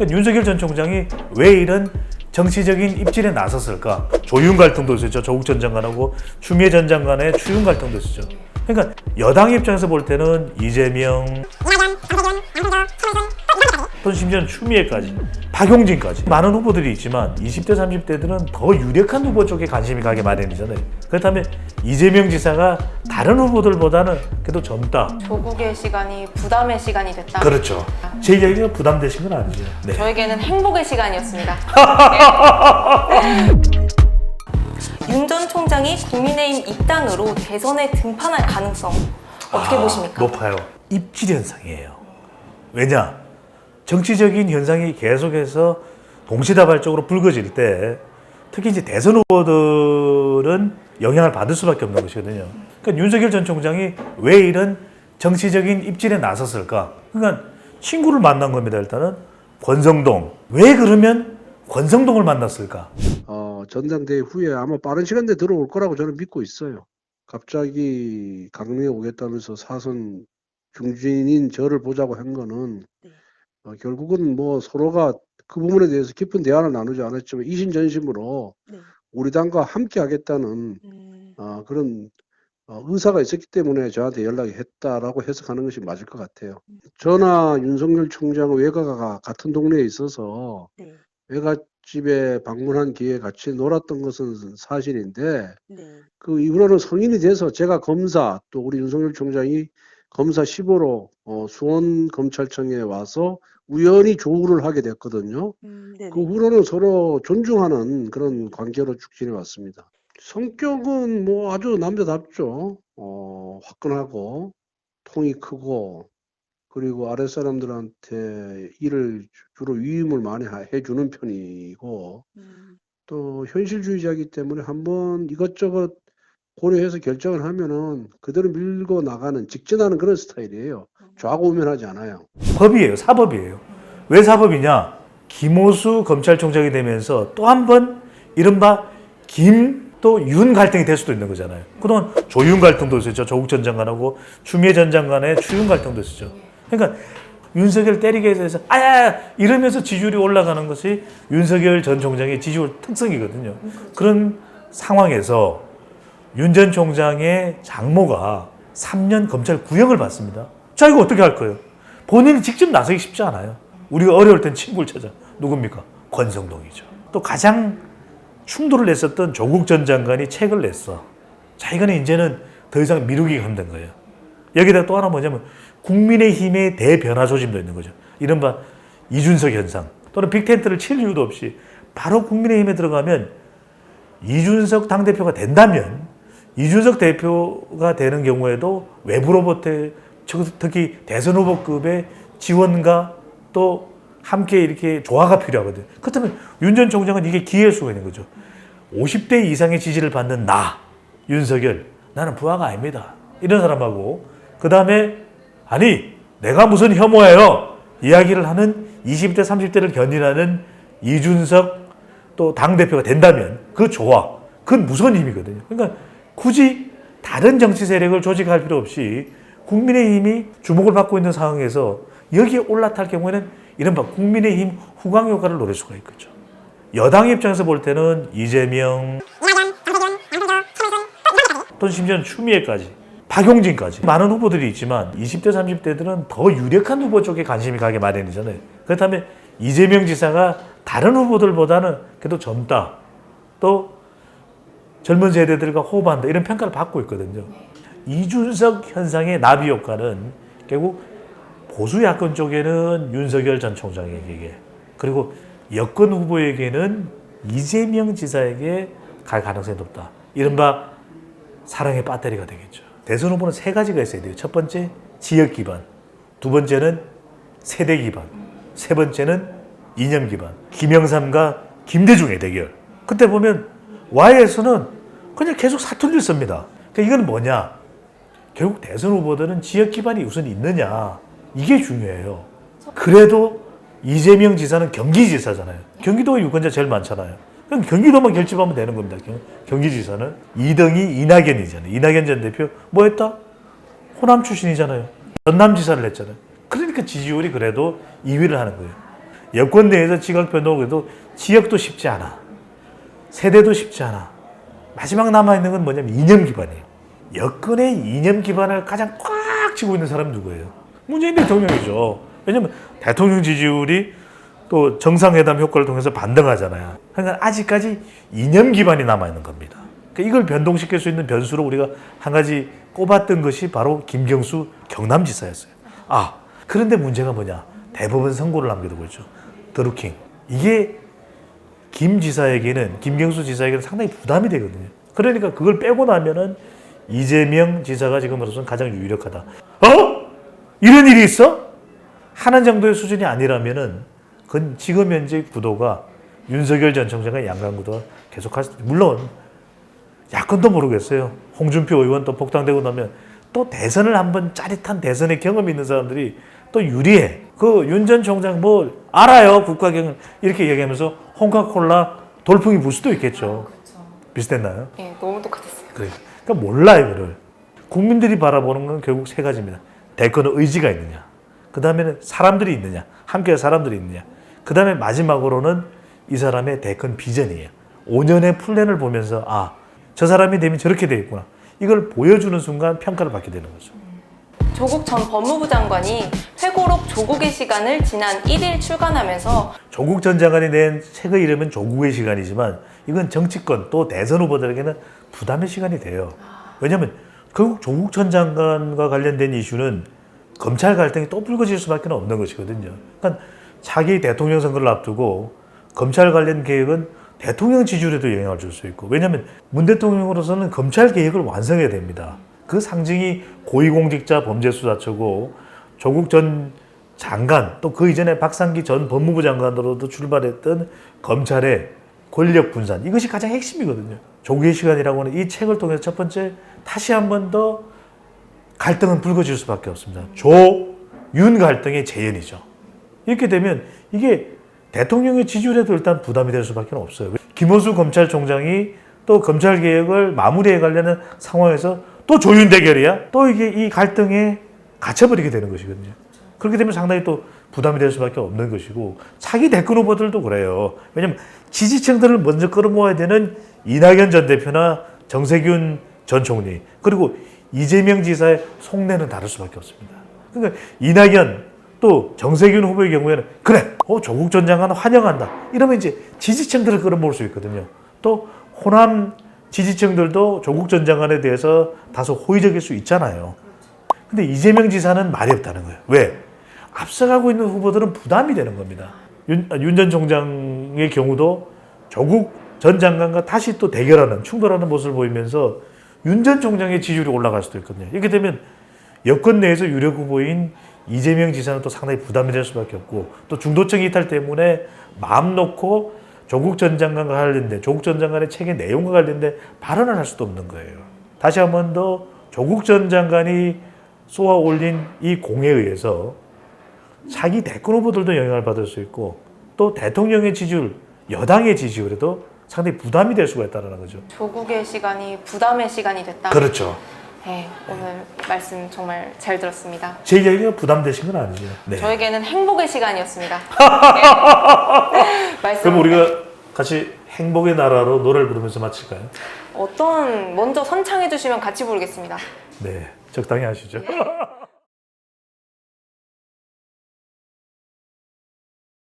그러니까 윤석열 전 총장이 왜 이런 정치적인 입질에 나섰을까? 조윤 갈등도 있었죠. 조국 전 장관하고 추미애 전 장관의 추윤 갈등도 있었죠. 그러니까 여당 입장에서 볼 때는 이재명, 또는 심지어는 추미애까지, 박용진까지 많은 후보들이 있지만 20대, 30대들은 더 유력한 후보 쪽에 관심이 가게 마련이잖아요. 그렇다면 이재명 지사가 다른 후보들보다는 그래도 젊다. 조국의 시간이 부담의 시간이 됐다. 그렇죠. 제 이야기가 부담되신 건 아니죠. 네. 저에게는 행복의 시간이었습니다. 윤 전 총장이 국민의힘 입당으로 대선에 등판할 가능성 어떻게 보십니까? 높아요. 입질 현상이에요. 왜냐? 정치적인 현상이 계속해서 동시다발적으로 불거질 때 특히 이제 대선 후보들은 영향을 받을 수밖에 없는 것이거든요. 그러니까 윤석열 전 총장이 왜 이런 정치적인 입질에 나섰을까? 그러니까 친구를 만난 겁니다. 일단은 권성동. 왜 그러면 권성동을 만났을까? 전당대회 후에 아마 빠른 시간 내에 들어올 거라고 저는 믿고 있어요. 갑자기 강릉에 오겠다면서 사선 중진인 저를 보자고 한 거는 결국은 뭐 서로가 그 부분에 대해서 깊은 대화를 나누지 않았지만 이심전심으로 우리 당과 함께 하겠다는 그런 의사가 있었기 때문에 저한테 연락이 했다라고 해석하는 것이 맞을 것 같아요. 저나 윤석열 총장의 외가가 같은 동네에 있어서 외갓집에 방문한 기회에 같이 놀았던 것은 사실인데 그 이후로는 성인이 돼서 제가 검사 또 우리 윤석열 총장이 검사 15로 수원검찰청에 와서 우연히 조우를 하게 됐거든요. 그 후로는 서로 존중하는 그런 관계로 쭉 지내왔습니다. 성격은 뭐 아주 남자답죠. 화끈하고 통이 크고 그리고 아랫사람들한테 일을 주로 위임을 많이 해주는 편이고 또 현실주의자이기 때문에 한번 이것저것 고려해서 결정을 하면은 그대로 밀고 나가는 직진하는 그런 스타일이에요. 좌고우면하지 않아요. 법이에요. 사법이에요. 왜 사법이냐? 김호수 검찰총장이 되면서 또 한 번 이른바 김 또 윤 갈등이 될 수도 있는 거잖아요. 그동안 조윤 갈등도 있었죠. 조국 전 장관하고 추미애 전 장관의 추윤 갈등도 있었죠. 그러니까 윤석열 때리게 해서 아야 이러면서 지지율이 올라가는 것이 윤석열 전 총장의 지지율 특성이거든요. 그런 상황에서 윤 전 총장의 장모가 3년 검찰 구형을 받습니다. 자, 이거 어떻게 할 거예요? 본인이 직접 나서기 쉽지 않아요. 우리가 어려울 땐 친구를 찾아. 누굽니까? 권성동이죠. 또 가장 충돌을 냈었던 조국 전 장관이 책을 냈어. 자, 이거는 이제는 더 이상 미루기가 힘든 거예요. 여기다 또 하나 뭐냐면 국민의힘의 대변화 조짐도 있는 거죠. 이른바 이준석 현상. 또는 빅텐트를 칠 이유도 없이 바로 국민의힘에 들어가면 이준석 당대표가 된다면 이준석 대표가 되는 경우에도 외부로부터 특히 대선 후보급의 지원과 또 함께 이렇게 조화가 필요하거든요. 그렇다면 윤 전 총장은 이게 기회일 수가 있는 거죠. 50대 이상의 지지를 받는 나, 윤석열, 나는 부하가 아닙니다. 이런 사람하고 그 다음에 아니 내가 무슨 혐오예요. 이야기를 하는 20대, 30대를 견인하는 이준석 또 당대표가 된다면 그 조화, 그건 무서운 힘이거든요. 그러니까 굳이 다른 정치 세력을 조직할 필요 없이 국민의힘이 주목을 받고 있는 상황에서 여기에 올라탈 경우에는 이른바 국민의힘 후광 효과를 노릴 수가 있겠죠. 여당 입장에서 볼 때는 이재명, 또는 심지어는 추미애까지, 박용진까지 많은 후보들이 있지만 20대, 30대들은 더 유력한 후보 쪽에 관심이 가게 마련이잖아요. 그렇다면 이재명 지사가 다른 후보들보다는 그래도 젊다. 또 젊은 세대들과 호흡한다. 이런 평가를 받고 있거든요. 이준석 현상의 나비 효과는 결국 보수 야권 쪽에는 윤석열 전 총장에게 그리고 여권 후보에게는 이재명 지사에게 갈 가능성이 높다. 이른바 사랑의 배터리가 되겠죠. 대선 후보는 세 가지가 있어야 돼요. 첫 번째, 지역 기반. 두 번째는 세대 기반. 세 번째는 이념 기반. 김영삼과 김대중의 대결. 그때 보면 Y에서는 그냥 계속 사투리를 씁니다. 그러니까 이건 뭐냐? 결국 대선 후보들은 지역 기반이 우선 있느냐. 이게 중요해요. 그래도 이재명 지사는 경기지사잖아요. 경기도가 유권자 제일 많잖아요. 그럼 경기도만 결집하면 되는 겁니다. 경기지사는 2등이 이낙연이잖아요. 이낙연 전 대표 뭐 했다? 호남 출신이잖아요. 전남지사를 했잖아요. 그러니까 지지율이 그래도 2위를 하는 거예요. 여권 내에서 지각 변동을 해도 지역도 쉽지 않아. 세대도 쉽지 않아. 마지막 남아있는 건 뭐냐면 이념 기반이에요. 여권의 이념 기반을 가장 꽉 쥐고 있는 사람이 누구예요? 문재인 대통령이죠. 왜냐면 대통령 지지율이 또 정상회담 효과를 통해서 반등하잖아요. 그러니까 아직까지 이념 기반이 남아있는 겁니다. 그러니까 이걸 변동시킬 수 있는 변수로 우리가 한 가지 꼽았던 것이 바로 김경수 경남지사였어요. 그런데 문제가 뭐냐? 대법원 선고를 남겨두고 있죠. 드루킹. 이게 김 지사에게는, 김경수 지사에게는 상당히 부담이 되거든요. 그러니까 그걸 빼고 나면은 이재명 지사가 지금으로서는 가장 유력하다. 이런 일이 있어? 하는 정도의 수준이 아니라면은 그건 지금 현재 구도가 윤석열 전 총장과 양강 구도가 계속할 수, 물론 야권도 모르겠어요. 홍준표 의원 또 복당되고 나면 또 대선을 한번 짜릿한 대선의 경험이 있는 사람들이 또 유리해. 그 윤 전 총장 뭐 알아요. 국가 경영 이렇게 얘기하면서 홍카콜라 돌풍이 불 수도 있겠죠. 비슷했나요? 예, 너무 똑같았어요. 그러니까 몰라 이거를. 국민들이 바라보는 건 결국 세 가지입니다. 대권의 의지가 있느냐. 그 다음에는 사람들이 있느냐. 함께 사람들이 있느냐. 그 다음에 마지막으로는 이 사람의 대권 비전이에요. 5년의 플랜을 보면서 저 사람이 되면 저렇게 되겠구나. 이걸 보여주는 순간 평가를 받게 되는 거죠. 조국 전 법무부 장관이 회고록 조국의 시간을 지난 1일 출간하면서 조국 전 장관이 낸 책의 이름은 조국의 시간이지만 이건 정치권 또 대선 후보들에게는 부담의 시간이 돼요. 왜냐하면 결국 조국 전 장관과 관련된 이슈는 검찰 갈등이 또 불거질 수밖에 없는 것이거든요. 그러니까 차기 대통령 선거를 앞두고 검찰 관련 계획은 대통령 지지율에도 영향을 줄 수 있고, 왜냐하면 문 대통령으로서는 검찰 개혁을 완성해야 됩니다. 그 상징이 고위공직자 범죄수사처고 조국 전 장관 또 그 이전에 박상기 전 법무부 장관으로도 출발했던 검찰의 권력 분산, 이것이 가장 핵심이거든요. 조국의 시간이라고 하는 이 책을 통해서 첫 번째 다시 한 번 더 갈등은 불거질 수밖에 없습니다. 조-윤 갈등의 재현이죠. 이렇게 되면 이게 대통령의 지지율에도 일단 부담이 될 수밖에 없어요. 김호수 검찰총장이 또 검찰개혁을 마무리해 가려는 상황에서 또 조윤 대결이야? 또 이게 이 갈등에 갇혀버리게 되는 것이거든요. 그렇게 되면 상당히 또 부담이 될 수밖에 없는 것이고, 차기 대권 후보들도 그래요. 왜냐하면 지지층들을 먼저 끌어모아야 되는 이낙연 전 대표나 정세균 전 총리, 그리고 이재명 지사의 속내는 다를 수밖에 없습니다. 그러니까 이낙연 또 정세균 후보의 경우에는 그래, 조국 전 장관 환영한다. 이러면 이제 지지층들을 끌어모을 수 있거든요. 또 호남 지지층들도 조국 전 장관에 대해서 다소 호의적일 수 있잖아요. 근데 이재명 지사는 말이 없다는 거예요. 왜? 앞서가고 있는 후보들은 부담이 되는 겁니다. 윤 전 총장의 경우도 조국 전 장관과 다시 또 대결하는, 충돌하는 모습을 보이면서 윤 전 총장의 지지율이 올라갈 수도 있거든요. 이렇게 되면 여권 내에서 유력 후보인 이재명 지사는 또 상당히 부담이 될 수밖에 없고, 또 중도층 이탈 때문에 마음 놓고 조국 전 장관과 관련된, 조국 전 장관의 책의 내용과 관련된 발언을 할 수도 없는 거예요. 다시 한 번 더 조국 전 장관이 쏘아 올린 이 공에 의해서 자기 대권 후보들도 영향을 받을 수 있고, 또 대통령의 지지율, 여당의 지지율에도 상당히 부담이 될 수가 있다는 거죠. 조국의 시간이 부담의 시간이 됐다. 그렇죠. 네, 오늘 말씀 정말 잘 들었습니다. 제 이야기가 부담되신 건 아니죠. 네. 저에게는 행복의 시간이었습니다. 말씀. 그럼 우리가 같이 행복의 나라로 노래를 부르면서 마칠까요? 먼저 선창해 주시면 같이 부르겠습니다. 네, 적당히 하시죠.